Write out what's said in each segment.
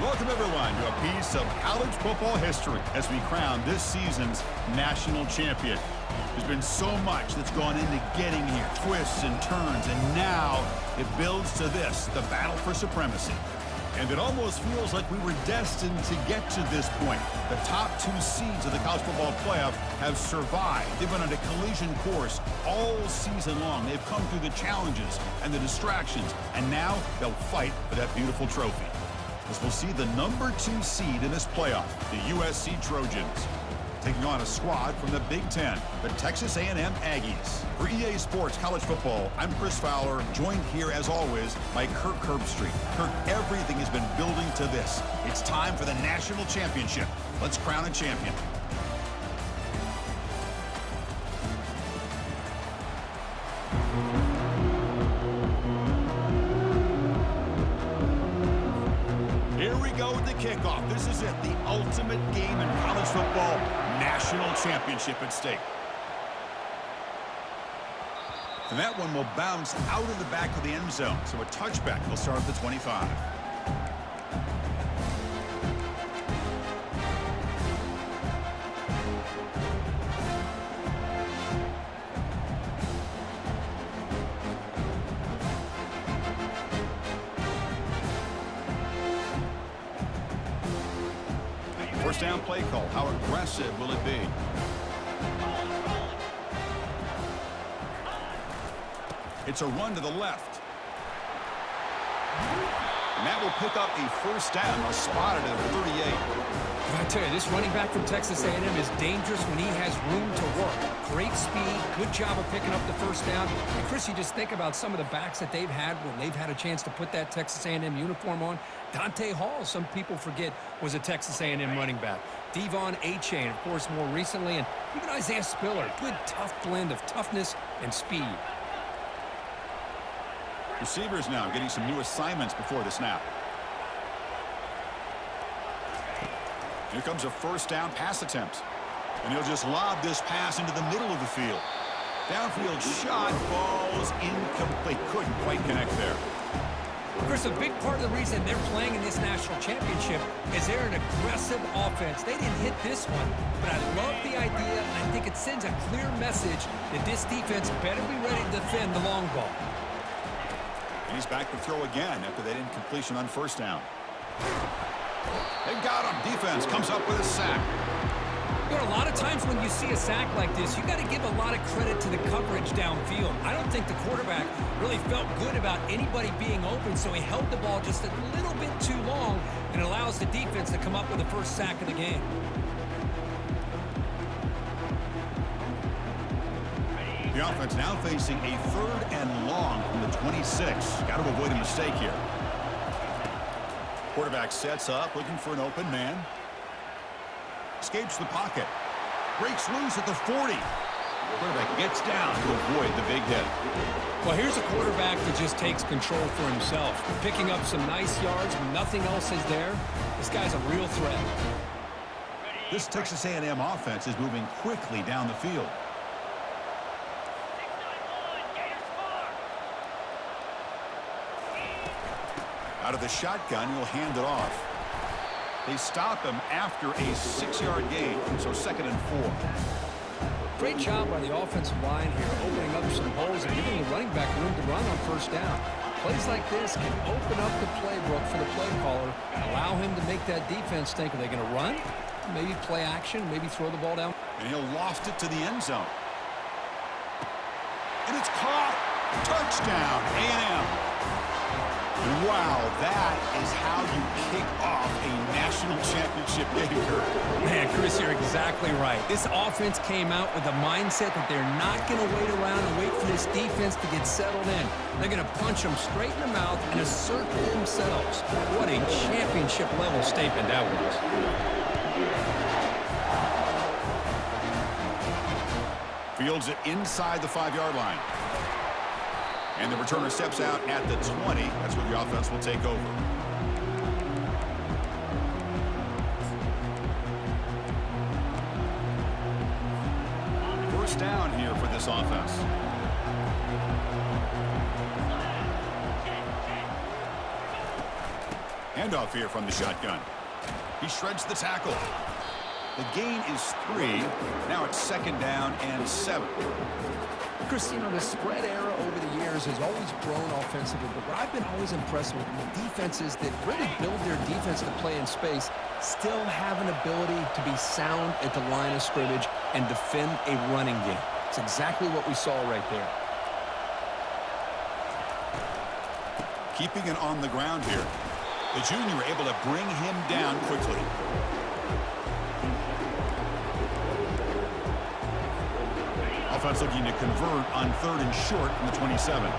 Welcome, everyone, to a piece of college football history as we crown this season's national champion. There's been so much that's gone into getting here, twists and turns, and now it builds to this, the battle for supremacy. And it almost feels like we were destined to get to this point. The top two seeds of the college football playoff have survived. They've been on a collision course all season long. They've come through the challenges and the distractions, and now they'll fight for that beautiful trophy. As we'll see the number 2 seed in this playoff, the USC Trojans, taking on a squad from the Big Ten, the Texas A&M Aggies. For EA Sports College Football, I'm Chris Fowler, joined here as always by Kirk Herbstreit. Kirk, everything has been building to this. It's time for the national championship. Let's crown a champion. Here we go with the kickoff. This is it, the ultimate game in college football, national championship at stake. And that one will bounce out of the back of the end zone, so a touchback will start at the 25. First down play call. How aggressive will it be? It's a run to the left. And that will pick up a first down. A spotted at 38. I tell you, this running back from Texas A&M is dangerous when he has room to work. Great speed, good job of picking up the first down. And Chris, you just think about some of the backs that they've had when they've had a chance to put that Texas A&M uniform on. Dante Hall, some people forget, was a Texas A&M running back. Devon Achane, of course, more recently. And even Isaiah Spiller, good tough blend of toughness and speed. Receivers now getting some new assignments before the snap. Here comes a first down pass attempt. And he'll just lob this pass into the middle of the field. Downfield shot falls incomplete. Couldn't quite connect there. Chris, a big part of the reason they're playing in this national championship is they're an aggressive offense. They didn't hit this one, but I love the idea, and I think it sends a clear message that this defense better be ready to defend the long ball. And he's back to throw again after that incompletion on first down. They've got him. Defense comes up with a sack. You know, a lot of times when you see a sack like this, you got to give a lot of credit to the coverage downfield. I don't think the quarterback really felt good about anybody being open, so he held the ball just a little bit too long and allows the defense to come up with the first sack of the game. The offense now facing a 3rd and long from the 26. Got to avoid a mistake here. Quarterback sets up, looking for an open man. Escapes the pocket. Breaks loose at the 40. Quarterback gets down to avoid the big hit. Well, here's a quarterback that just takes control for himself. Picking up some nice yards when nothing else is there. This guy's a real threat. This Texas A&M offense is moving quickly down the field. Out of the shotgun, he'll hand it off. They stop him after a 6-yard gain, so 2nd and 4. Great job by the offensive line here, opening up some holes and giving the running back room to run on first down. Plays like this can open up the playbook for the play caller, allow him to make that defense think, are they going to run? Maybe play action, maybe throw the ball down. And he'll loft it to the end zone. And it's caught. Touchdown, A&M. And wow, that is how you kick off a national championship game, Kurt. Man, Chris, you're exactly right. This offense came out with a mindset that they're not going to wait around and wait for this defense to get settled in. They're going to punch them straight in the mouth and assert themselves. What a championship-level statement that was. Fields it inside the 5-yard line. And the returner steps out at the 20. That's where the offense will take over. First down here for this offense. Handoff here from the shotgun. He shreds the tackle. The gain is 3. Now it's 2nd down and 7. Chris, you know, the spread era over the years has always grown offensively, but what I've been always impressed with the defenses that really build their defense to play in space still have an ability to be sound at the line of scrimmage and defend a running game. It's exactly what we saw right there. Keeping it on the ground here. The junior able to bring him down quickly. Offense looking to convert on 3rd and short from the 27.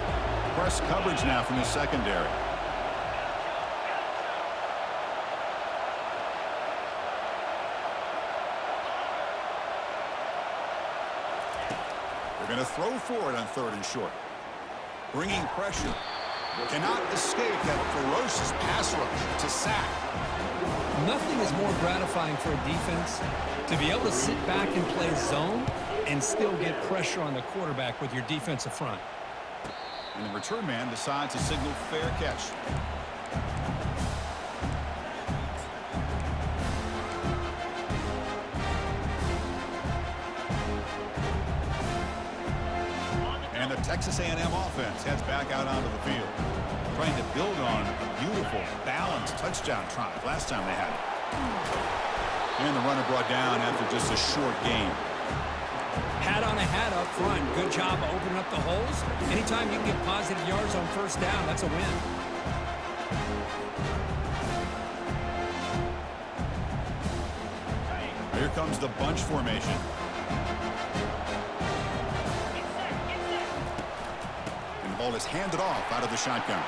Press coverage now from the secondary. They're going to throw for it on 3rd and short. Bringing pressure. Cannot escape that ferocious pass rush to sack. Nothing is more gratifying for a defense to be able to sit back and play zone and still get pressure on the quarterback with your defensive front. And the return man decides to signal fair catch. And the Texas A&M offense heads back out onto the field, trying to build on a beautiful, balanced touchdown drive last time they had it. And the runner brought down after just a short gain. Hat on a hat up front. Good job of opening up the holes. Anytime you can get positive yards on 1st down, that's a win. Here comes the bunch formation. And the ball is handed off out of the shotgun.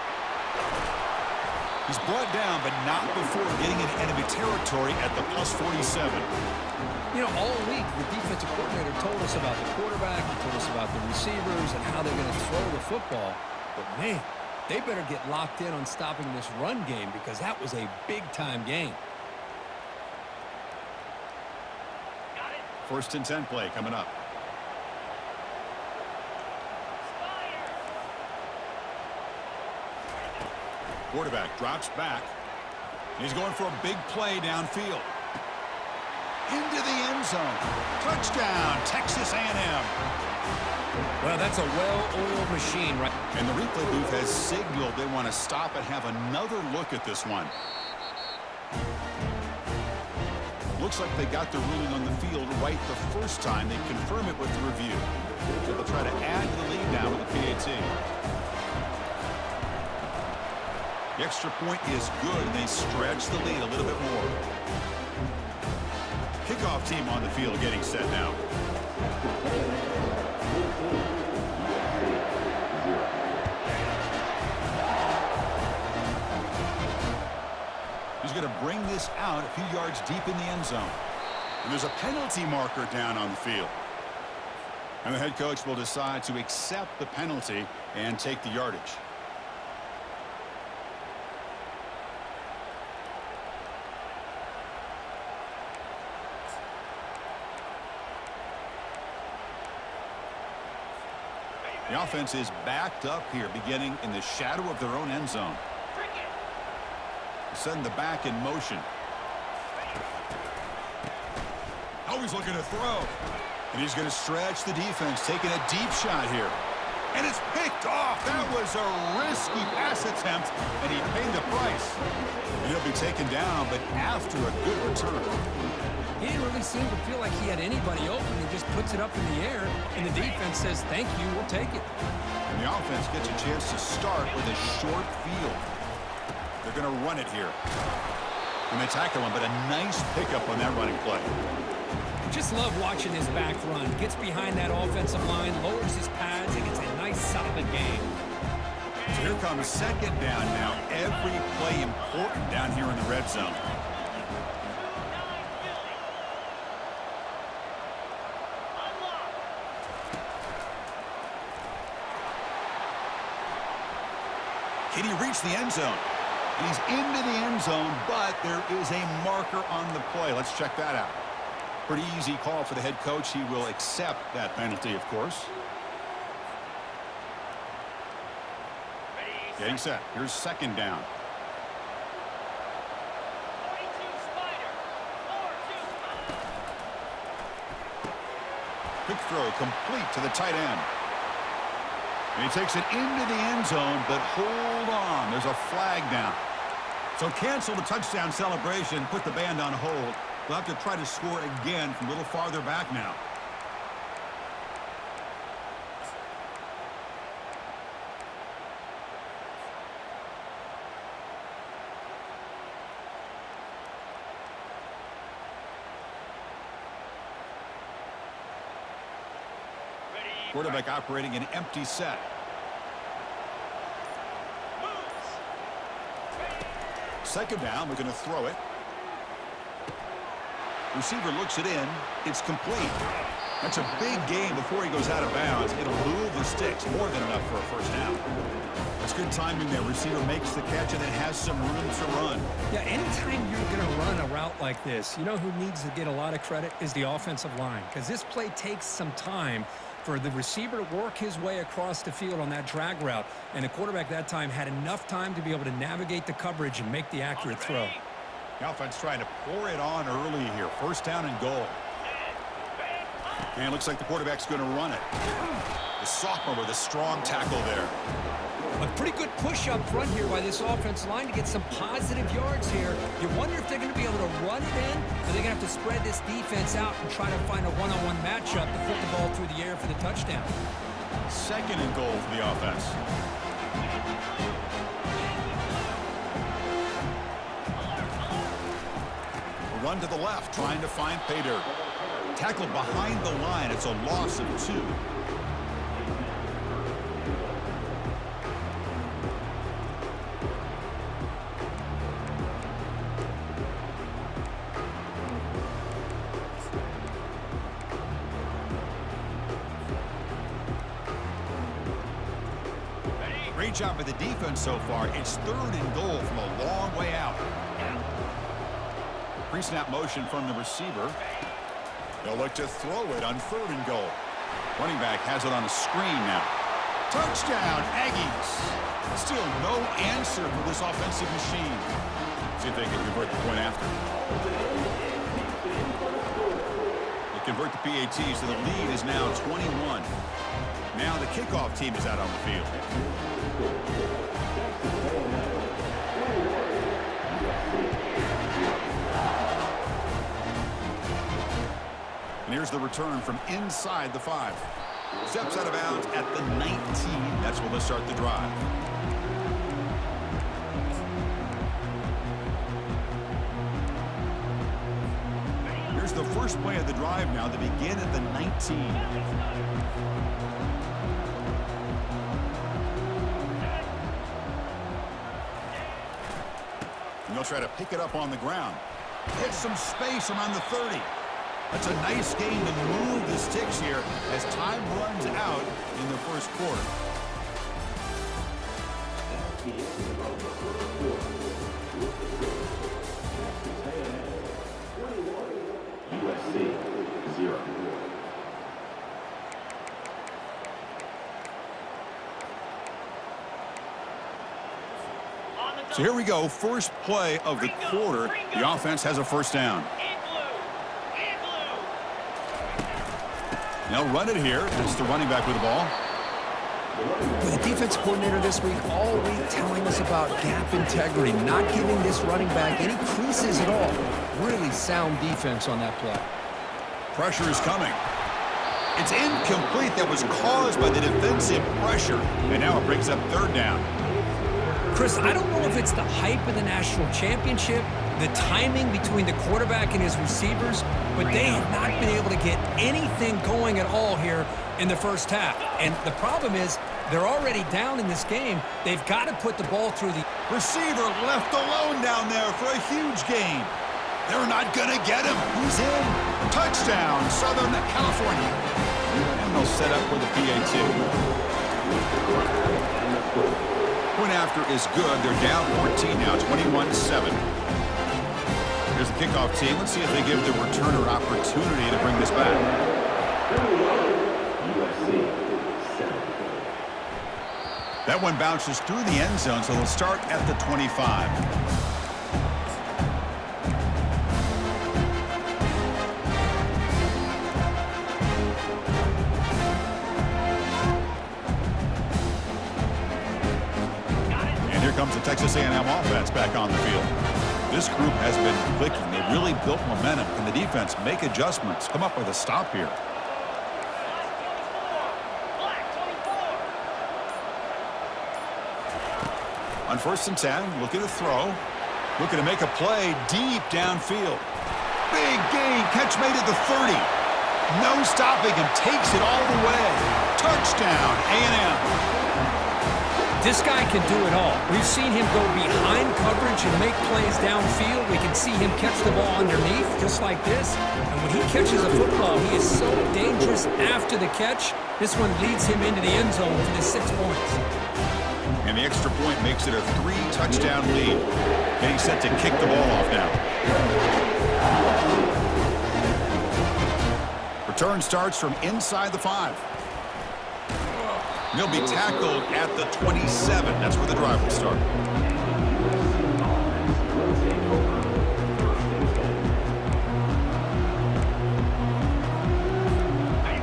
He's brought down, but not before getting into enemy territory at the +47. You know, all week, the defensive coordinator told us about the quarterback, he told us about the receivers and how they're going to throw the football. But, man, they better get locked in on stopping this run game because that was a big-time game. 1st and 10 play coming up. Quarterback drops back. He's going for a big play downfield. Into the end zone. Touchdown, Texas A&M. Well, that's a well-oiled machine, right? And the replay booth has signaled they want to stop and have another look at this one. Looks like they got the ruling on the field right the first time. They confirm it with the review. So they'll try to add to the lead now with the PAT. The extra point is good, and they stretch the lead a little bit more. Kickoff team on the field getting set now. He's going to bring this out a few yards deep in the end zone. And there's a penalty marker down on the field. And the head coach will decide to accept the penalty and take the yardage. The offense is backed up here, beginning in the shadow of their own end zone. Send the back in motion. Oh, he's looking to throw. And he's going to stretch the defense, taking a deep shot here. And it's picked off. That was a risky pass attempt, and he paid the price. And he'll be taken down, but after a good return. He didn't really seem to feel like he had anybody open. He just puts it up in the air, and the defense says, thank you, we'll take it. And the offense gets a chance to start with a short field. They're going to run it here. And they tackle him, but a nice pickup on that running play. Just love watching his back run. Gets behind that offensive line, lowers his pads, and gets a nice, solid game. So here comes 2nd down now. Every play important down here in the red zone. Can he reach the end zone? He's into the end zone, but there is a marker on the play. Let's check that out. Pretty easy call for the head coach. He will accept that penalty, of course. Getting set. Here's 2nd down. Quick throw complete to the tight end. And he takes it into the end zone, but hold on. There's a flag down. So cancel the touchdown celebration, put the band on hold. They'll have to try to score again from a little farther back now. Quarterback operating an empty set. Second down, we're going to throw it. Receiver looks it in. It's complete. That's a big gain before he goes out of bounds. It'll move the sticks, more than enough for a first down. That's good timing there. Receiver makes the catch and then has some room to run. Yeah, anytime you're going to run a route like this, you know who needs to get a lot of credit is the offensive line, because this play takes some time for the receiver to work his way across the field on that drag route. And the quarterback that time had enough time to be able to navigate the coverage and make the accurate throw. The offense trying to pour it on early here. First down and goal. And it looks like the quarterback's going to run it. The sophomore with a strong tackle there. A pretty good push up front here by this offensive line to get some positive yards here. You wonder if they're going to be able to run it in, or they're going to have to spread this defense out and try to find a one-on-one matchup to put the ball through the air for the touchdown. Second and goal for the offense. A run to the left, trying to find pay dirt. Tackled behind the line. It's a loss of 2. Great job by the defense so far. It's third and goal from a long way out. Pre-snap motion from the receiver. They'll look to throw it on third and goal. Running back has it on a screen now. Touchdown, Aggies. Still no answer for this offensive machine. See if they can convert the point after. They convert the PAT, so the lead is now 21. Now the kickoff team is out on the field. And here's the return from inside the 5. Steps out of bounds at the 19. That's where they'll start the drive. Here's the first play of the drive now. They begin at the 19. And they'll try to pick it up on the ground. Hit some space around the 30. That's a nice game to move the sticks here as time runs out in the first quarter. USC 0. So here we go, first play of the quarter. The offense has a first down. They'll run it here. It's the running back with the ball. The defense coordinator this week all week telling us about gap integrity, not giving this running back any creases at all. Really sound defense on that play. Pressure is coming. It's incomplete. That was caused by the defensive pressure. And now it brings up third down. Chris, I don't know if it's the hype of the national championship, the timing between the quarterback and his receivers, but they have not been able to get anything going at all here in the first half. And the problem is they're already down in this game. They've got to put the ball through the... Receiver left alone down there for a huge gain. They're not going to get him. He's in. Touchdown, Southern California. And they'll set up for the PAT. Point after is good. They're down 14 now, 21-7. Here's the kickoff team. Let's see if they give the returner opportunity to bring this back. That one bounces through the end zone, so they'll start at the 25. here comes the Texas A&M offense back on the field. This group has been clicking. They've really built momentum. Can the defense make adjustments, come up with a stop here? On 1st and 10, looking to throw. Looking to make a play deep downfield. Big gain, catch made at the 30. No stopping him, takes it all the way. Touchdown, A&M. This guy can do it all. We've seen him go behind coverage and make plays downfield. We can see him catch the ball underneath, just like this. And when he catches a football, he is so dangerous after the catch. This one leads him into the end zone for the 6 points. And the extra point makes it a 3-touchdown lead. Getting set to kick the ball off now. Return starts from inside the 5. He'll be tackled at the 27. That's where the drive will start.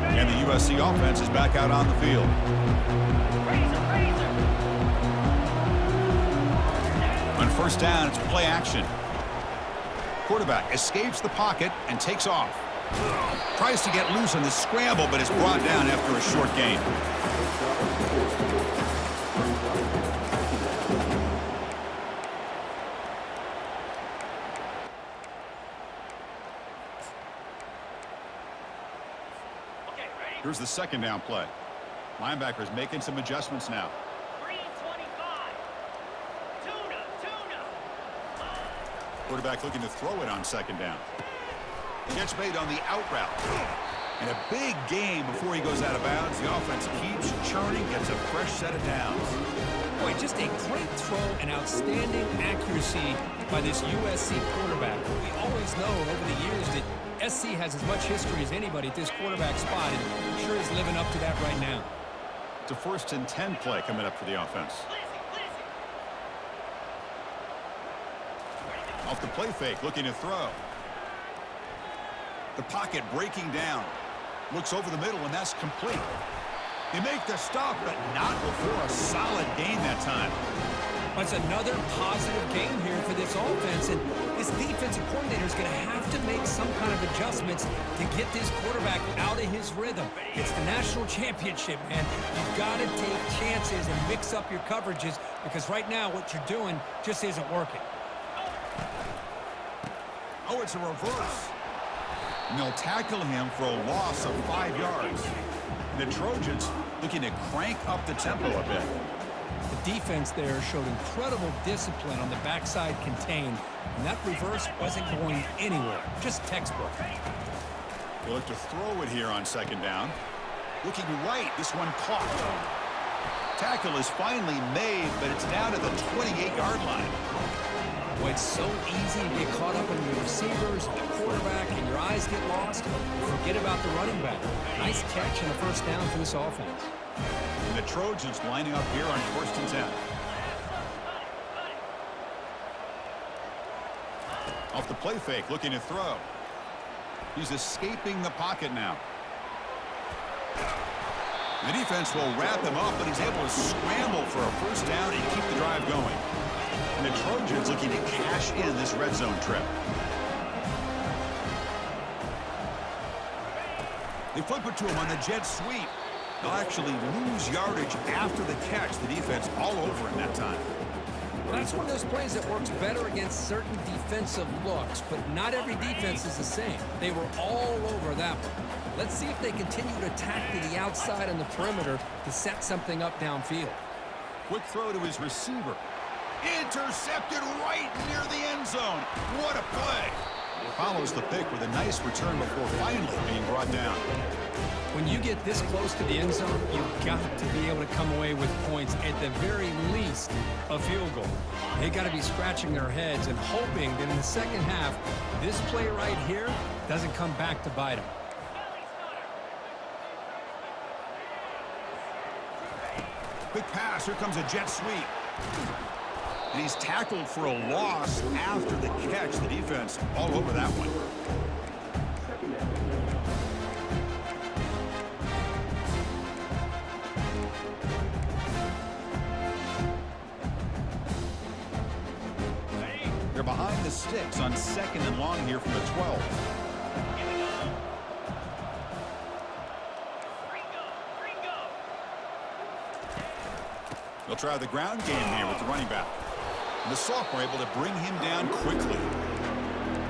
And the USC offense is back out on the field. On 1st down, it's play action. Quarterback escapes the pocket and takes off. Tries to get loose on the scramble, but is brought down after a short gain. Here's the 2nd down play. Linebackers making some adjustments now. 3-25. Tuna. Quarterback looking to throw it on 2nd down. Gets made on the out route. And a big gain before he goes out of bounds. The offense keeps churning, gets a fresh set of downs. Boy, just a great throw and outstanding accuracy by this USC quarterback. We always know over the years that SC has as much history as anybody at this quarterback spot, and sure is living up to that right now. It's a 1st and 10 play coming up for the offense. Off the play fake, looking to throw. The pocket breaking down. Looks over the middle, and that's complete. They make the stop, but not before a solid gain that time. That's another positive game here for this offense, and this defensive coordinator is going to have to make some kind of adjustments to get this quarterback out of his rhythm. It's the national championship, man. You've got to take chances and mix up your coverages, because right now what you're doing just isn't working. Oh, it's a reverse. And they'll tackle him for a loss of 5 yards. The Trojans looking to crank up the tempo a bit. The defense there showed incredible discipline on the backside contain, and that reverse wasn't going anywhere. Just textbook. They look to throw it here on 2nd down. Looking right, this one caught. Tackle is finally made, but it's down to the 28-yard line. Well, it's so easy to get caught up in the receivers and the quarterback, and your eyes get lost. Forget about the running back. Nice catch and a 1st down for this offense. And the Trojans lining up here on 1st and 10. Off the play fake, looking to throw. He's escaping the pocket now. The defense will wrap him up, but he's able to scramble for a 1st down and keep the drive going. And the Trojans looking to cash in this red zone trip. They flip it to him on the jet sweep. They'll actually lose yardage after the catch. The defense all over him that time. Well, that's one of those plays that works better against certain defensive looks, but not every defense is the same. They were all over that one. Let's see if they continue to attack to the outside on the perimeter to set something up downfield. Quick throw to his receiver. Intercepted right near the end zone. What a play. Follows the pick with a nice return before finally being brought down. When you get this close to the end zone, you've got to be able to come away with points, at the very least a field goal. They got to be scratching their heads and hoping that in the 2nd half, this play right here doesn't come back to bite them. Quick pass. Here comes a jet sweep. And he's tackled for a loss after the catch. The defense all over that one. behind the sticks on 2nd and long here from the 12. They'll try the ground game here with the running back. And the sophomore able to bring him down quickly.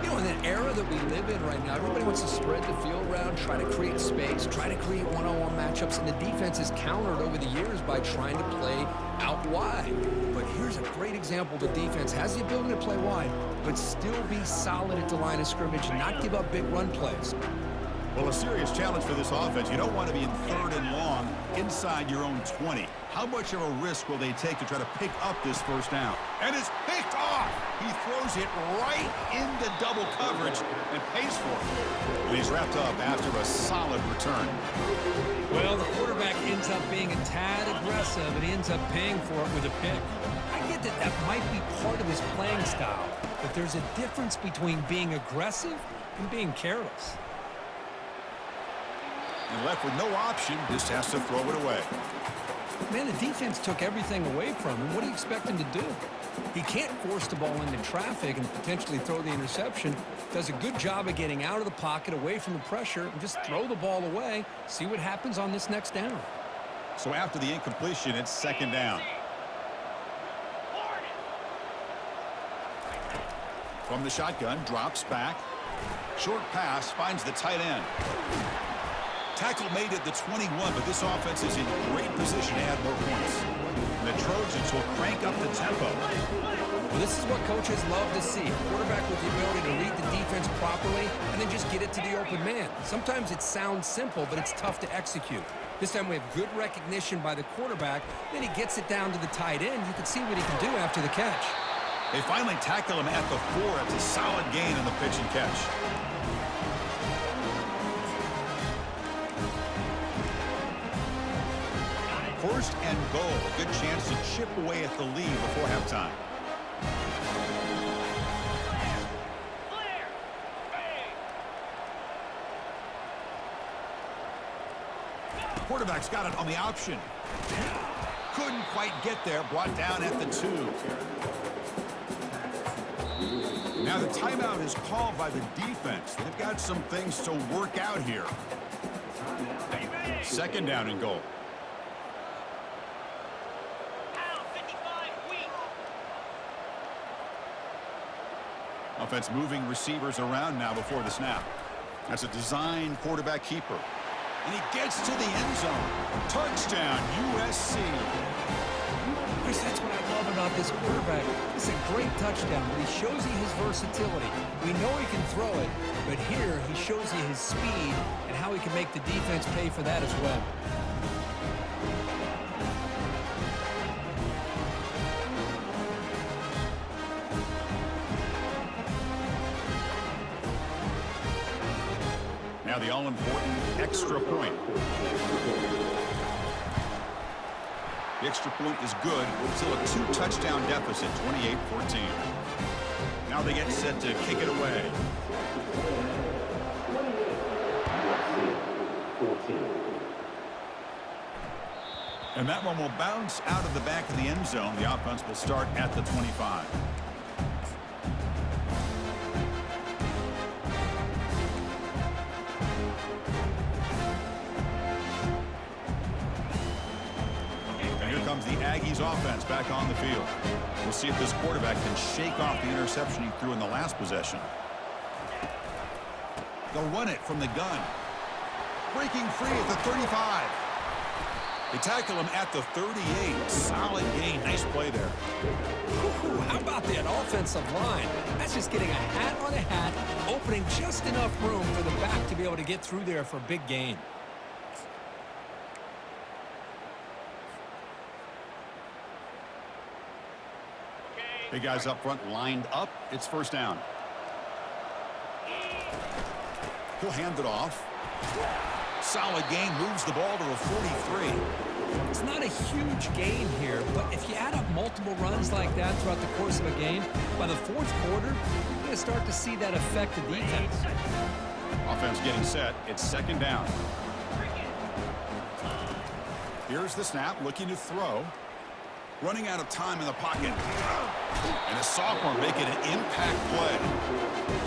You know, in the era that we live in right now, everybody wants to spread the field around, try to create space, try to create one-on-one matchups, and the defense is countered over the years by trying to play out wide. But here's a great example. The defense has the ability to play wide, but still be solid at the line of scrimmage and not give up big run plays. Well, a serious challenge for this offense. You don't want to be in 3rd and long inside your own 20. How much of a risk will they take to try to pick up this first down? And it's picked off. He throws it right into double coverage and pays for it. And he's wrapped up after a solid return. Well, the quarterback ends up being a tad aggressive, and he ends up paying for it with a pick. I get that that might be part of his playing style, but there's a difference between being aggressive and being careless. And left with no option, just has to throw it away. Man, the defense took everything away from him. What do you expect him to do? He can't force the ball into traffic and potentially throw the interception. Does a good job of getting out of the pocket, away from the pressure, and just throw the ball away. See what happens on this next down. So after the incompletion, it's 2nd down. From the shotgun, drops back. Short pass, finds the tight end. Tackle made at the 21, but this offense is in great position to add more points. And the Trojans will crank up the tempo. Well, this is what coaches love to see. A quarterback with the ability to read the defense properly and then just get it to the open man. Sometimes it sounds simple, but it's tough to execute. This time we have good recognition by the quarterback. Then he gets it down to the tight end. You can see what he can do after the catch. They finally tackle him at the 4. It's a solid gain on the pitch and catch. First and goal. A good chance to chip away at the lead before halftime. Quarterback's got it on the option. Couldn't quite get there. Brought down at the 2. Now the timeout is called by the defense. They've got some things to work out here. 2nd down and goal. Offense moving receivers around now before the snap. That's a design quarterback keeper. And he gets to the end zone. Touchdown, USC. Chris, that's what I love about this quarterback. It's a great touchdown, but he shows you his versatility. We know he can throw it, but here he shows you his speed and how he can make the defense pay for that as well. Now the all-important extra point. The extra point is good. Still a 2-touchdown deficit, 28-14. Now they get set to kick it away. And that one will bounce out of the back of the end zone. The offense will start at the 25. Comes the Aggies offense back on the field. We'll see if this quarterback can shake off the interception he threw in the last possession. They'll run it from the gun. Breaking free at the 35. They tackle him at the 38. Solid gain. Nice play there. Ooh, how about that offensive line? That's just getting a hat on a hat, opening just enough room for the back to be able to get through there for a big gain. Big guys up front lined up. It's 1st down. He'll hand it off. Solid gain, moves the ball to the 43. It's not a huge gain here, but if you add up multiple runs like that throughout the course of a game, by the 4th quarter, you're going to start to see that affect the defense. Offense getting set. It's 2nd down. Here's the snap, looking to throw. Running out of time in the pocket. And a sophomore making an impact play.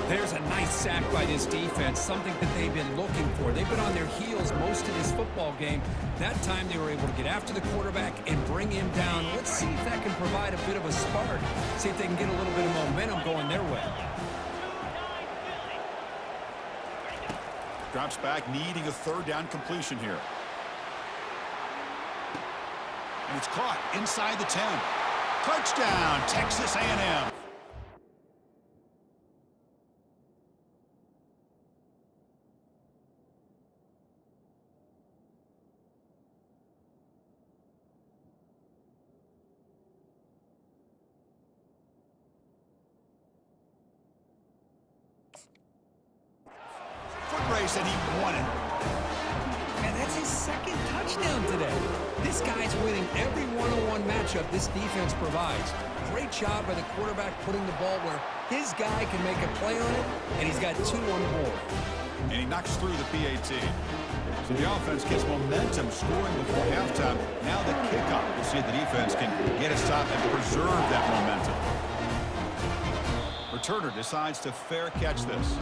There's a nice sack by this defense, something that they've been looking for. They've been on their heels most of this football game. That time they were able to get after the quarterback and bring him down. Let's see if that can provide a bit of a spark. See if they can get a little bit of momentum going their way. Drops back, needing a third down completion here. And it's caught inside the 10. Touchdown, Texas A&M. Foot race, and he won it. And that's his second touchdown today. This guy's winning every one-on-one matchup this defense provides. Great job by the quarterback putting the ball where his guy can make a play on it, and he's got 2 on the board. And he knocks through the PAT. So the offense gets momentum scoring before halftime. Now the kickoff. We'll see if the defense can get a stop and preserve that momentum. Returner decides to fair catch this.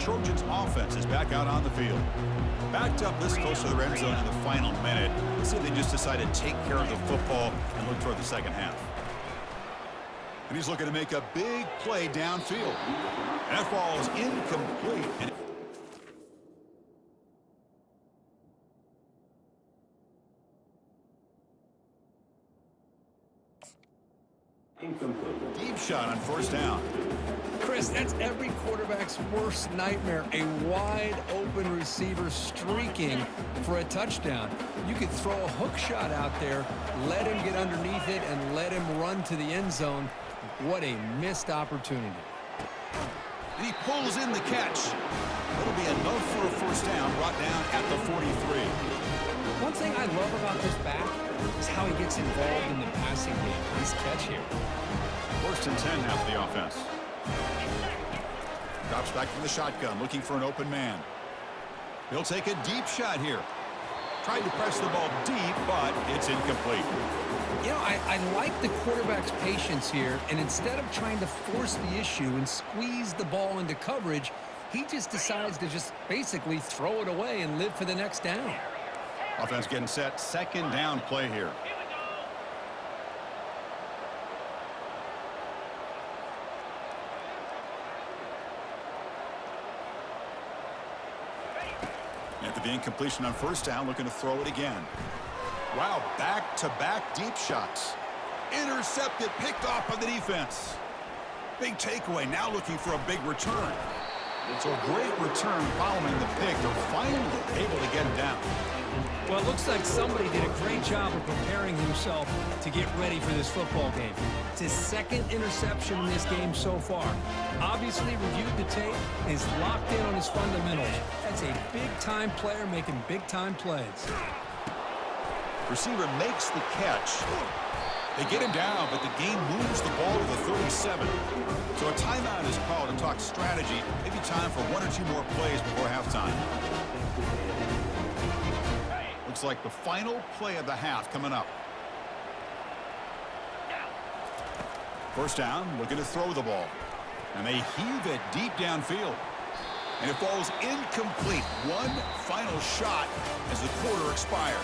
Trojans offense is back out on the field. Backed up this close to the red zone in the final minute. Let's see if they just decide to take care of the football and look toward the second half. And he's looking to make a big play downfield. And that ball is incomplete. And deep shot on first down. Chris, that's every quarterback's worst nightmare, a wide-open receiver streaking for a touchdown. You could throw a hook shot out there, let him get underneath it, and let him run to the end zone. What a missed opportunity. And he pulls in the catch. It'll be enough for a first down, brought down at the 43. One thing I love about this back is how he gets involved in the passing game. Nice catch here. First and 10 now for the offense. Drops back from the shotgun, looking for an open man. He'll take a deep shot here. Tried to press the ball deep, but it's incomplete. You know, I like the quarterback's patience here, and instead of trying to force the issue and squeeze the ball into coverage, he just decides to just basically throw it away and live for the next down. Offense getting set, second down play here. After the incompletion on first down, looking to throw it again. Wow, back-to-back deep shots. Intercepted, picked off by the defense. Big takeaway, now looking for a big return. So a great return following the pick. They're finally able to get him down. Well, it looks like somebody did a great job of preparing himself to get ready for this football game. It's his second interception in this game so far. Obviously reviewed the tape and is locked in on his fundamentals. That's a big-time player making big-time plays. Receiver makes the catch. They get him down, but the game moves the ball to the 37. So a timeout is called to talk strategy. Maybe time for 1 or 2 more plays before halftime. Looks like the final play of the half coming up. First down, looking to throw the ball. And they heave it deep downfield. And it falls incomplete. One final shot as the quarter expires.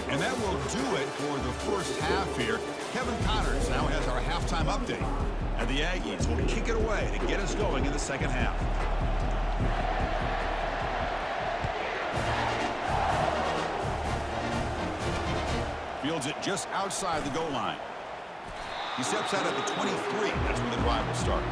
And that will do it for the first half here. Kevin Connors now has our halftime update. And the Aggies will kick it away to get us going in the second half. Fields it just outside the goal line. He steps out at the 23. That's when the drive will start.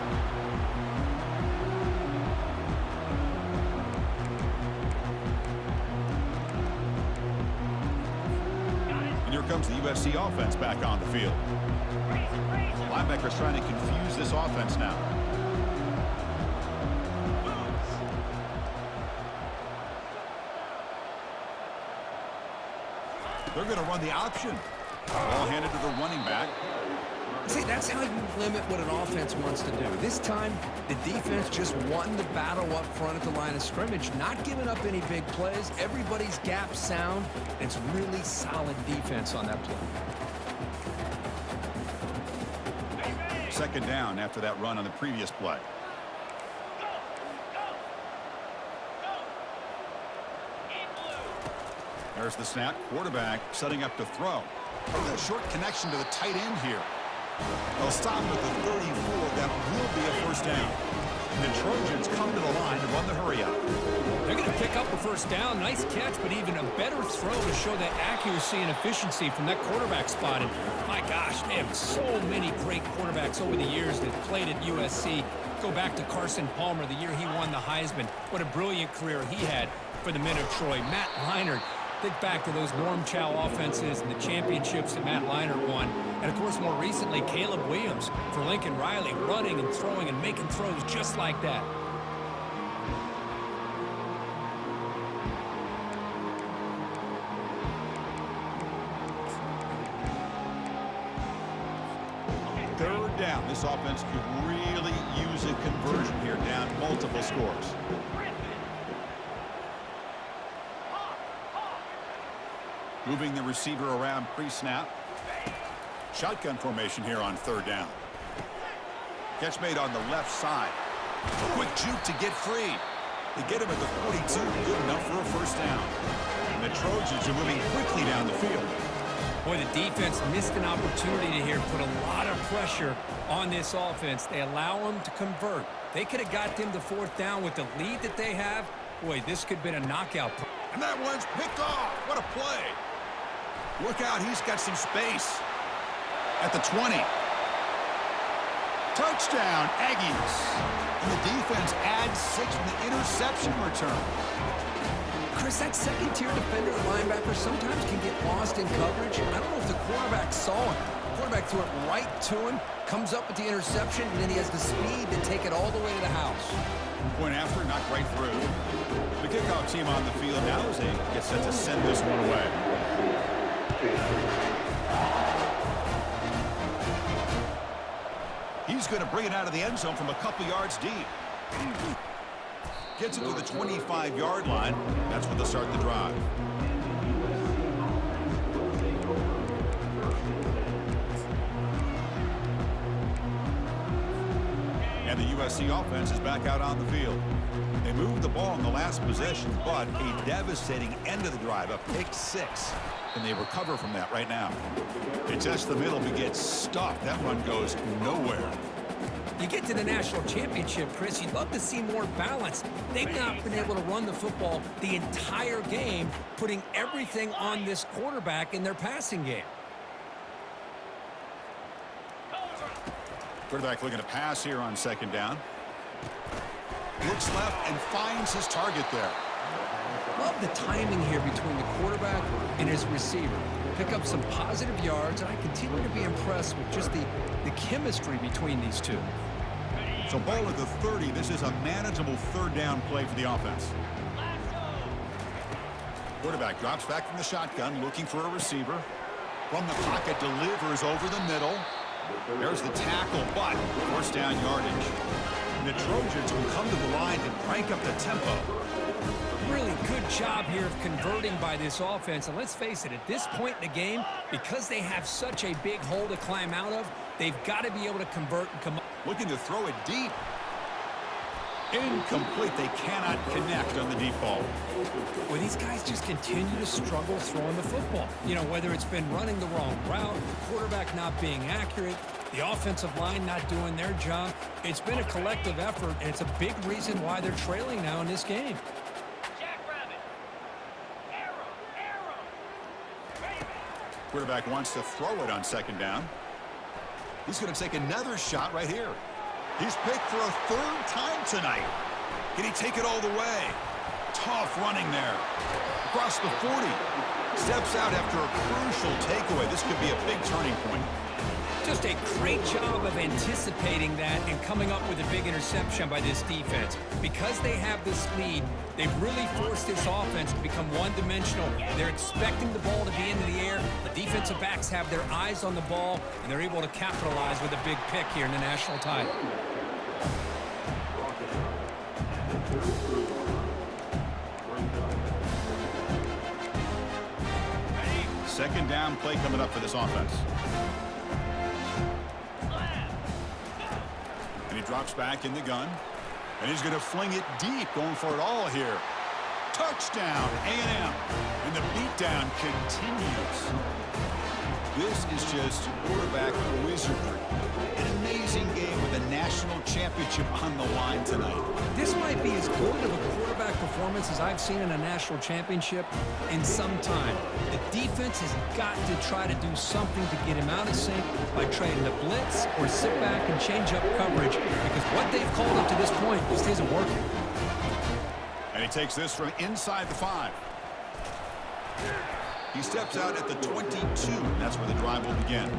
And here comes the USC offense back on the field. Linebackers trying to confuse this offense now. They're going to run the option. Ball handed to the running back. See, that's how you limit what an offense wants to do. This time, the defense just won the battle up front at the line of scrimmage, not giving up any big plays. Everybody's gap sound. It's really solid defense on that play. Second down after that run on the previous play. There's the snap. Quarterback setting up to throw. Look at a short connection to the tight end here. They'll stop at the 34. That will be a first down. The Trojans come to the line to run the hurry up. They're going to pick up a first down. Nice catch, but even a better throw to show that accuracy and efficiency from that quarterback spot. And my gosh, they have so many great quarterbacks over the years that played at USC. Go back to Carson Palmer, the year he won the Heisman. What a brilliant career he had for the men of Troy. Matt Leinart. Think back to those Norm Chow offenses and the championships that Matt Leinart won. And, of course, more recently, Caleb Williams for Lincoln Riley, running and throwing and making throws just like that. Third down. This offense could really use a conversion here, down multiple scores. Moving the receiver around pre-snap. Shotgun formation here on third down. Catch made on the left side. A quick juke to get free. They get him at the 42. Good enough for a first down. And the Trojans are moving quickly down the field. Boy, the defense missed an opportunity to here put a lot of pressure on this offense. They allow them to convert. They could have got them to fourth down with the lead that they have. Boy, this could have been a knockout. And that one's picked off. What a play. Look out, he's got some space. At the 20. Touchdown, Aggies. And the defense adds 6 from the interception return. Chris, that second-tier defender or linebacker sometimes can get lost in coverage. I don't know if the quarterback saw it. The quarterback threw it right to him, comes up with the interception, and then he has the speed to take it all the way to the house. Point after, knocked right through. The kickoff team on the field now as they get set to send this one away. He's going to bring it out of the end zone from a couple yards deep. Gets it to the 25-yard line. That's where they'll start the drive. And the USC offense is back out on the field. They moved the ball in the last possession, but a devastating end of the drive, a pick 6. And they recover from that right now. They test the middle, but get stuffed. That run goes nowhere. You get to the national championship, Chris, you'd love to see more balance. They've not been able to run the football the entire game, putting everything on this quarterback in their passing game. Quarterback looking to pass here on second down. Looks left and finds his target there. Love the timing here between the quarterback and his receiver. Pick up some positive yards, and I continue to be impressed with just the chemistry between these two. So ball at the 30. This is a manageable third down play for the offense. Quarterback drops back from the shotgun, looking for a receiver. From the pocket, delivers over the middle. There's the tackle, but first down yardage. And the Trojans will come to the line to crank up the tempo. Really good job here of converting by this offense. And let's face it, at this point in the game, because they have such a big hole to climb out of, they've got to be able to convert and come up. Looking to throw it deep. Incomplete. They cannot connect on the deep ball. Well, these guys just continue to struggle throwing the football. You know, whether it's been running the wrong route, the quarterback not being accurate, the offensive line not doing their job. It's been a collective effort, and it's a big reason why they're trailing now in this game. Quarterback wants to throw it on second down. He's going to take another shot right here. He's picked for a third time tonight. Can he take it all the way? Tough running there. Across the 40. Steps out after a crucial takeaway. This could be a big turning point. Just a great job of anticipating that and coming up with a big interception by this defense. Because they have this lead, they've really forced this offense to become one-dimensional. They're expecting the ball to be into the air. The defensive backs have their eyes on the ball, and they're able to capitalize with a big pick here in the national title. Second down play coming up for this offense. And he drops back in the gun. And he's going to fling it deep, going for it all here. Touchdown, A&M. And the beatdown continues. This is just quarterback wizardry. An amazing game with a national championship on the line tonight. This might be as good of a quarterback performance as I've seen in a national championship in some time. The defense has got to try to do something to get him out of sync by trying to blitz or sit back and change up coverage, because what they've called up to this point just isn't working. And he takes this from inside the 5. He steps out at the 22, and that's where the drive will begin.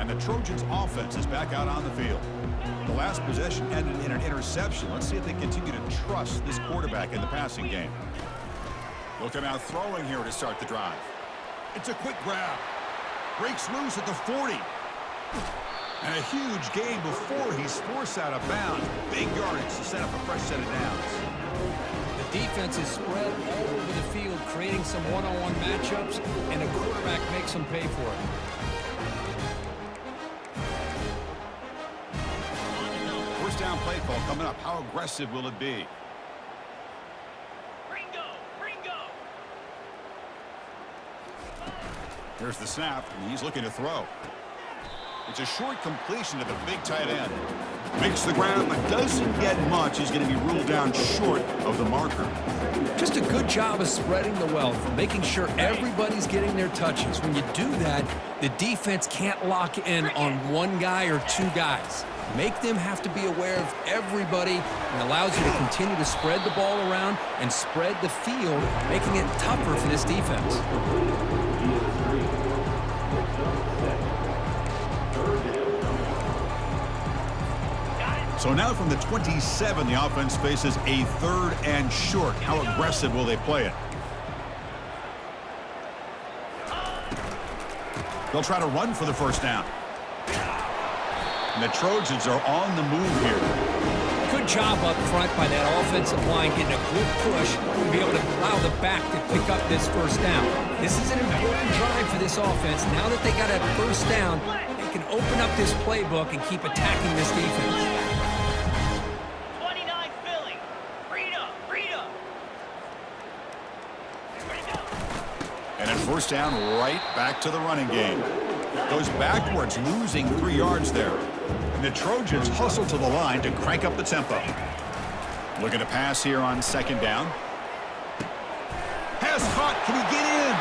And the Trojans' offense is back out on the field. The last possession ended in an interception. Let's see if they continue to trust this quarterback in the passing game. Looking out throwing here to start the drive. It's a quick grab. Breaks loose at the 40. And a huge gain before he's forced out of bounds. Big yardage to set up a fresh set of downs. The defense is spread all over the field, creating some one-on-one matchups, and a quarterback makes them pay for it. First down play call coming up. How aggressive will it be? Here's the snap, and he's looking to throw. It's a short completion to the big tight end. Makes the grab, but doesn't get much. He's going to be ruled down short of the marker. Just a good job of spreading the wealth, making sure everybody's getting their touches. When you do that, the defense can't lock in on one guy or two guys. Make them have to be aware of everybody, and allows you to continue to spread the ball around and spread the field, making it tougher for this defense. So now from the 27, the offense faces a 3rd and short. How aggressive will they play it? They'll try to run for the first down. And the Trojans are on the move here. Good job up front by that offensive line, getting a good push to be able to allow the back to pick up this first down. This is an important drive for this offense. Now that they got a first down, they can open up this playbook and keep attacking this defense. First down, right back to the running game. Goes backwards, losing 3 yards there. And the Trojans hustle to the line to crank up the tempo. Looking to pass here on second down. Pass caught. Can he get in?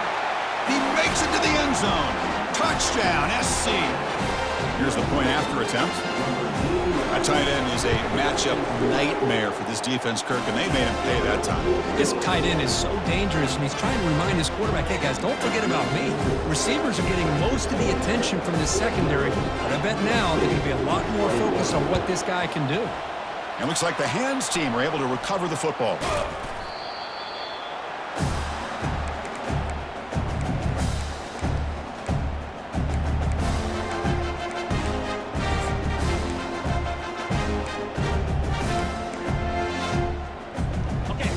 He makes it to the end zone. Touchdown, SC. Here's the point after attempt. A tight end is a matchup nightmare for this defense, Kirk, and they made him pay that time. This tight end is so dangerous, and he's trying to remind his quarterback, hey, guys, don't forget about me. Receivers are getting most of the attention from the secondary, but I bet now they're going to be a lot more focused on what this guy can do. It looks like the hands team are able to recover the football.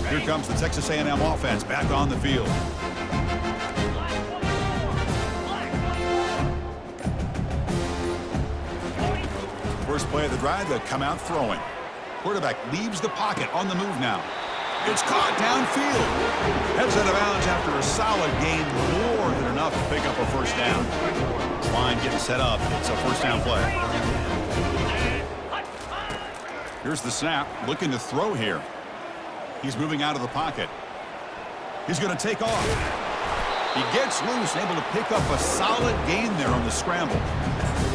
Here comes the Texas A&M offense back on the field. First play of the drive, they'll come out throwing. Quarterback leaves the pocket on the move now. It's caught downfield. Heads out of bounds after a solid gain, more than enough to pick up a first down. Line getting set up. It's a first down play. Here's the snap, looking to throw here. He's moving out of the pocket. He's going to take off. He gets loose, able to pick up a solid gain there on the scramble.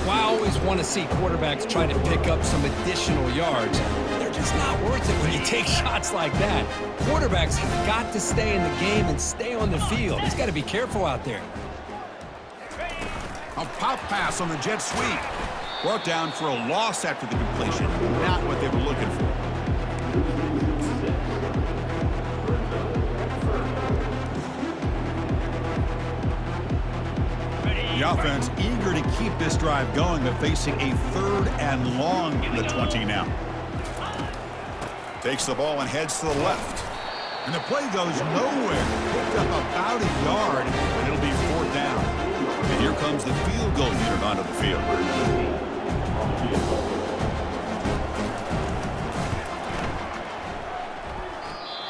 Well, I always want to see quarterbacks try to pick up some additional yards. They're just It's not worth it when you take shots like that. Quarterbacks have got to stay in the game and stay on the field. He's got to be careful out there. A pop pass on the jet sweep. Brought down for a loss after the completion. Not what they were looking for. The offense eager to keep this drive going, but facing a 3rd and long from the 20 now. Takes the ball and heads to the left. And the play goes nowhere. Picked up about a yard, and it'll be 4th down. And here comes the field goal unit onto the field.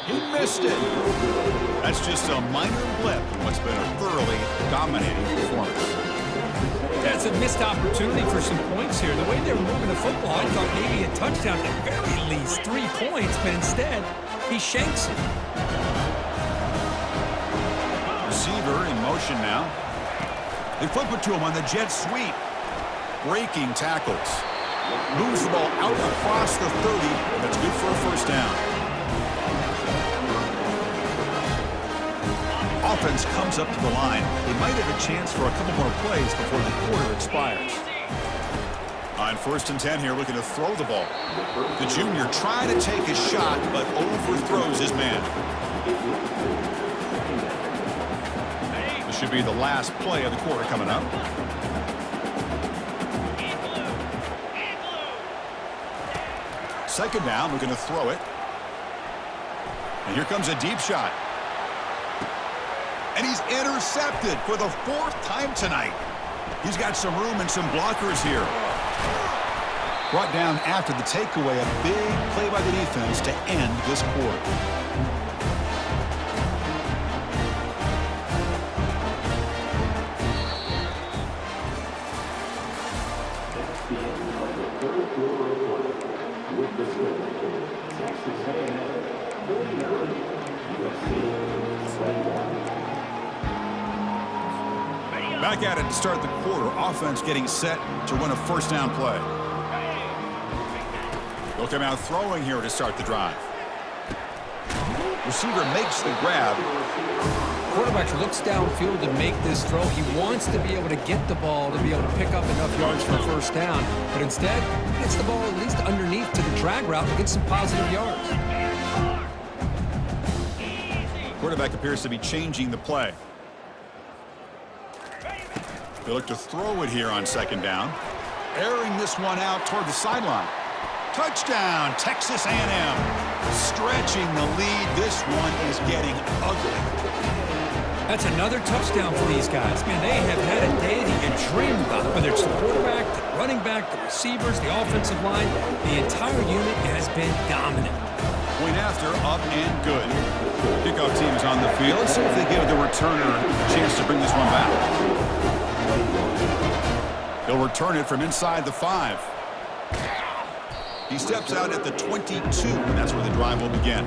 He missed it. That's just a minor blip in what's been a thoroughly dominating performance. That's a missed opportunity for some points here. The way they were moving the football, I thought maybe a touchdown at the very least, 3 points, but instead, he shanks it. Receiver in motion now. They flip it to him on the jet sweep. Breaking tackles. Moves the ball out across the 30. That's good for a 1st down. Offense comes up to the line. They might have a chance for a couple more plays before the quarter expires. On 1st and 10 here, looking to throw the ball. The junior trying to take a shot, but overthrows his man. This should be the last play of the quarter coming up. Second down, we're going to throw it. And here comes a deep shot. And he's intercepted for the 4th time tonight. He's got some room and some blockers here. Brought down after the takeaway, a big play by the defense to end this quarter. Back at it to start the quarter. Offense getting set to win a 1st down play. They'll come out throwing here to start the drive. Receiver makes the grab. Quarterback looks downfield to make this throw. He wants to be able to get the ball to be able to pick up enough yards for a 1st down. But instead, he gets the ball at least underneath to the drag route and gets some positive yards. Quarterback appears to be changing the play. They look to throw it here on 2nd down. Airing this one out toward the sideline. Touchdown, Texas A&M. Stretching the lead. This one is getting ugly. That's another touchdown for these guys. Man, they have had a day that you dream about. Whether it's the quarterback, the running back, the receivers, the offensive line, the entire unit has been dominant. Point after, up and good. Kickoff team is on the field. Let's see if they give the returner a chance to bring this one back. They'll return it from inside the 5. He steps out at the 22, and that's where the drive will begin.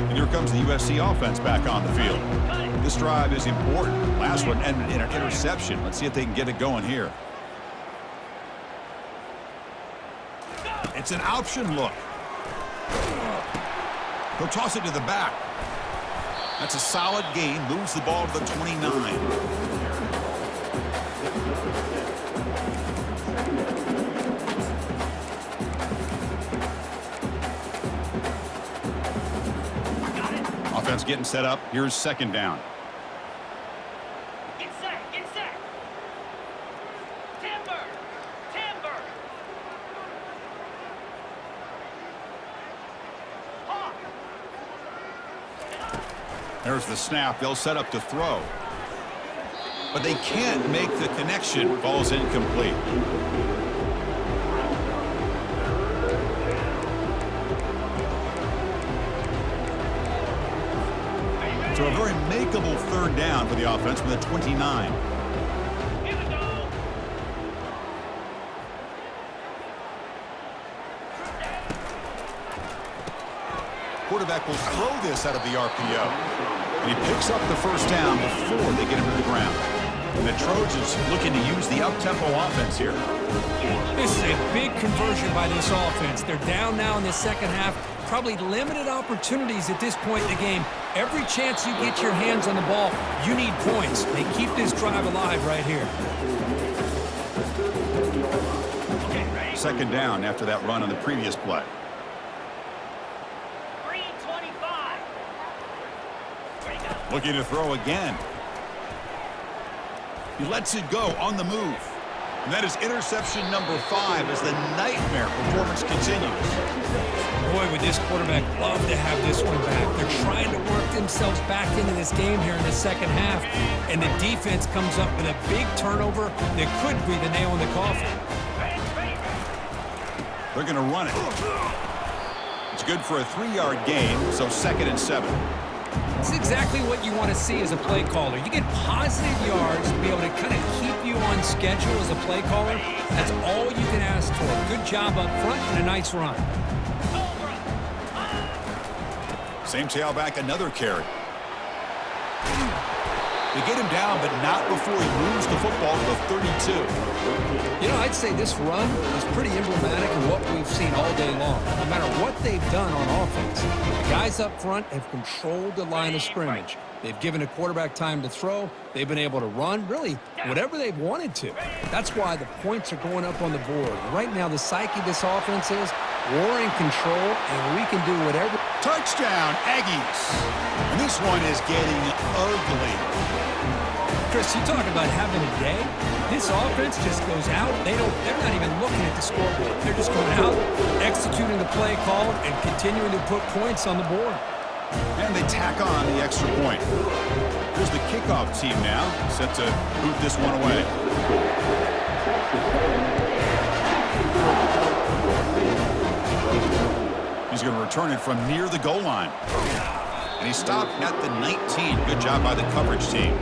And here comes the USC offense back on the field. This drive is important. Last one ended in an interception. Let's see if they can get it going here. It's an option look. He'll toss it to the back. That's a solid gain. Moves the ball to the 29. Offense getting set up. Here's 2nd down. Get set, get set. Timber, timber. Hawk. There's the snap. They'll set up to throw. But they can't make the connection. Ball's incomplete. So a very makeable 3rd down for the offense from the 29. Here we go. Quarterback will throw this out of the RPO. And he picks up the first down before they get him to the ground. And the Trojans looking to use the up-tempo offense here. This is a big conversion by this offense. They're down now in the second half. Probably limited opportunities at this point in the game. Every chance you get your hands on the ball, you need points. They keep this drive alive right here. Second down after that run on the previous play. 3:25. Ready to go. Looking to throw again. He lets it go on the move. And that is interception number 5 as the nightmare performance continues. Boy, would this quarterback love to have this one back. They're trying to work themselves back into this game here in the second half. And the defense comes up with a big turnover that could be the nail in the coffin. They're going to run it. It's good for a 3-yard gain, so 2nd and 7. It's exactly what you want to see as a play caller. You get positive yards to be able to kind of keep you on schedule as a play caller. That's all you can ask for. Good job up front and a nice run. Same tailback, another carry. They get him down, but not before he moves the football to the 32. You know, I'd say this run is pretty emblematic of what we've seen all day long. No matter what they've done on offense, the guys up front have controlled the line of scrimmage. They've given a quarterback time to throw. They've been able to run, really, whatever they've wanted to. That's why the points are going up on the board. Right now, the psyche of this offense is we're in control, and we can do whatever. Touchdown, Aggies. And this one is getting ugly. Chris, you talk about having a day. This offense just goes out. They're not even looking at the scoreboard. They're just going out, executing the play call, and continuing to put points on the board. And they tack on the extra point. Here's the kickoff team now, set to boot this one away. He's going to return it from near the goal line. And he stopped at the 19. Good job by the coverage team.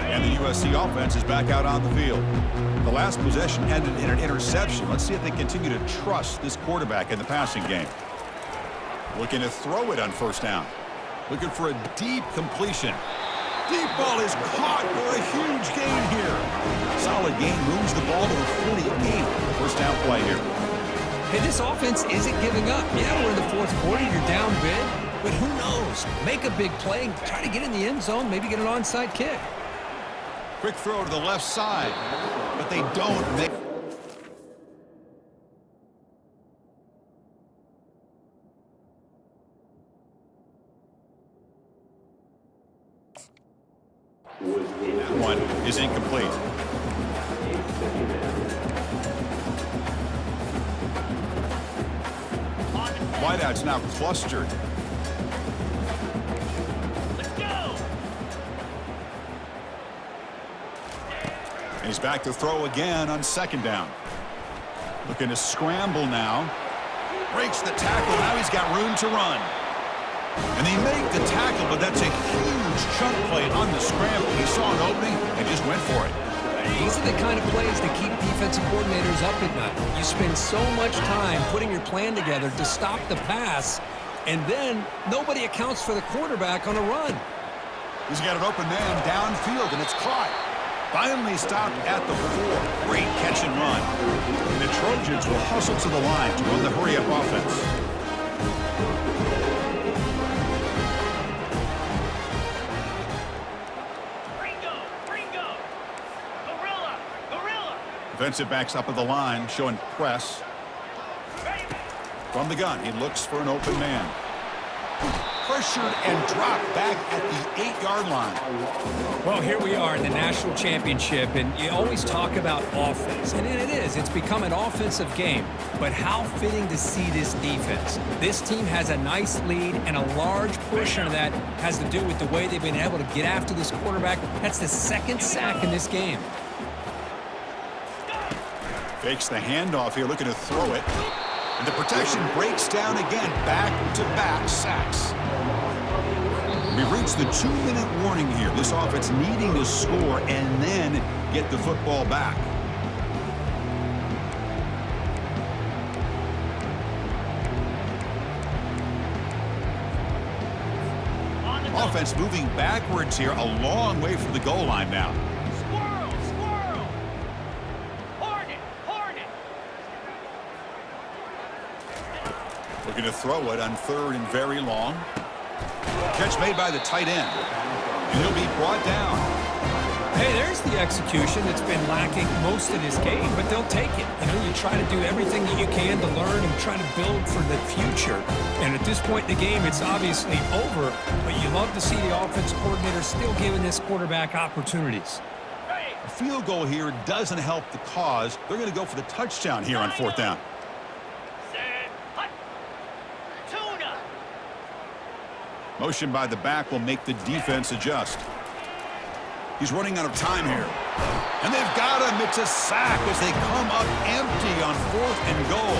And the USC offense is back out on the field. The last possession ended in an interception. Let's see if they continue to trust this quarterback in the passing game. Looking to throw it on first down. Looking for a deep completion. Deep ball is caught for a huge gain here. Solid gain, moves the ball to the 48. First down play here. Hey, this offense isn't giving up. Yeah, we're in the fourth quarter. You're down big. But who knows? Make a big play. Try to get in the end zone. Maybe get an onside kick. Quick throw to the left side. But they don't make... That one is incomplete. Wideout's now clustered. Let's go. And he's back to throw again on second down. Looking to scramble now. Breaks the tackle. Now he's got room to run. And they make the tackle, but that's a huge chunk play on the scramble. He saw an opening and just went for it. These are the kind of plays that keep defensive coordinators up at night. You spend so much time putting your plan together to stop the pass, and then nobody accounts for the quarterback on a run. He's got an open man downfield, and it's caught. Finally stopped at the 4. Great catch and run. And the Trojans will hustle to the line to run the hurry-up offense. Defensive backs up at the line, showing press. From the gun, he looks for an open man. Pressured and dropped back at the 8-yard line. Well, here we are in the national championship, and you always talk about offense, and it is. It's become an offensive game, but how fitting to see this defense. This team has a nice lead, and a large portion of that has to do with the way they've been able to get after this quarterback. That's the second sack in this game. Fakes the handoff here, looking to throw it. And the protection breaks down again. Back-to-back sacks. We've reached the 2-minute warning here. This offense needing to score and then get the football back. Offense moving backwards here, a long way from the goal line now. Squirrel, squirrel. Hornet, hornet. Looking to throw it on 3rd and very long. Catch made by the tight end. And he'll be brought down. Hey, there's the execution that's been lacking most of this game, but they'll take it. You know, you try to do everything that you can to learn and try to build for the future. And at this point in the game, it's obviously over, but you love to see the offense coordinator still giving this quarterback opportunities. A field goal here doesn't help the cause. They're going to go for the touchdown here on 4th down. Set. Hut. Tuna. Motion by the back will make the defense adjust. He's running out of time here. And they've got him. It's a sack as they come up empty on 4th and goal.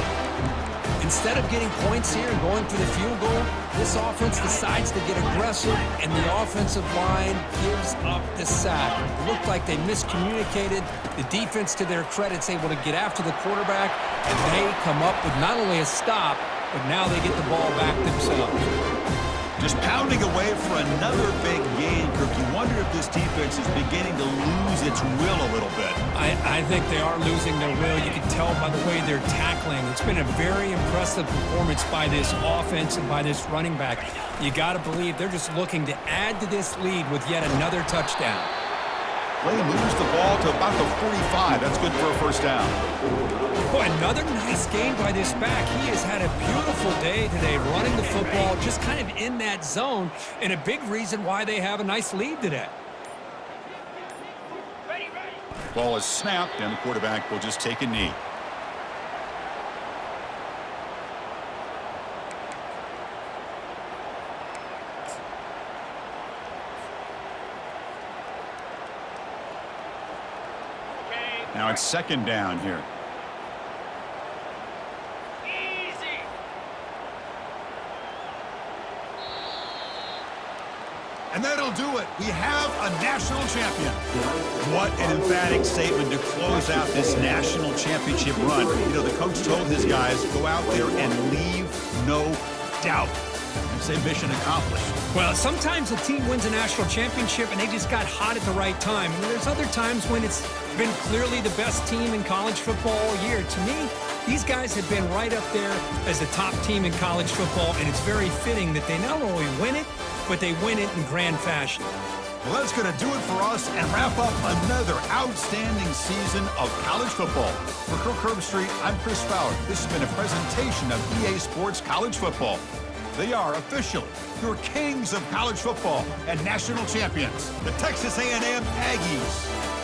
Instead of getting points here and going for the field goal, this offense decides to get aggressive, and the offensive line gives up the sack. It looked like they miscommunicated. The defense, to their credit, is able to get after the quarterback, and they come up with not only a stop, but now they get the ball back themselves. Just pounding away for another big gain, Kirk. You wonder if this defense is beginning to lose its will a little bit. I think they are losing their will. You can tell by the way they're tackling. It's been a very impressive performance by this offense and by this running back. You got to believe they're just looking to add to this lead with yet another touchdown. Play moves the ball to about the 45. That's good for a 1st down. Boy, another nice game by this back. He has had a beautiful day today running the football, just kind of in that zone, and a big reason why they have a nice lead today. Ready, ready. Ball is snapped, and the quarterback will just take a knee. Okay. Now it's 2nd down here. Easy. And that'll do it. We have a national champion. What an emphatic statement to close out this national championship run. You know, the coach told his guys, go out there and leave no doubt. And say mission accomplished. Well, sometimes a team wins a national championship and they just got hot at the right time. And there's other times when it's been clearly the best team in college football all year. To me, these guys have been right up there as the top team in college football, and it's very fitting that they not only win it, but they win it in grand fashion. Well, that's going to do it for us and wrap up another outstanding season of college football. For Kirk Herbstreit, I'm Chris Fowler. This has been a presentation of EA Sports College Football. They are officially your kings of college football and national champions, the Texas A&M Aggies.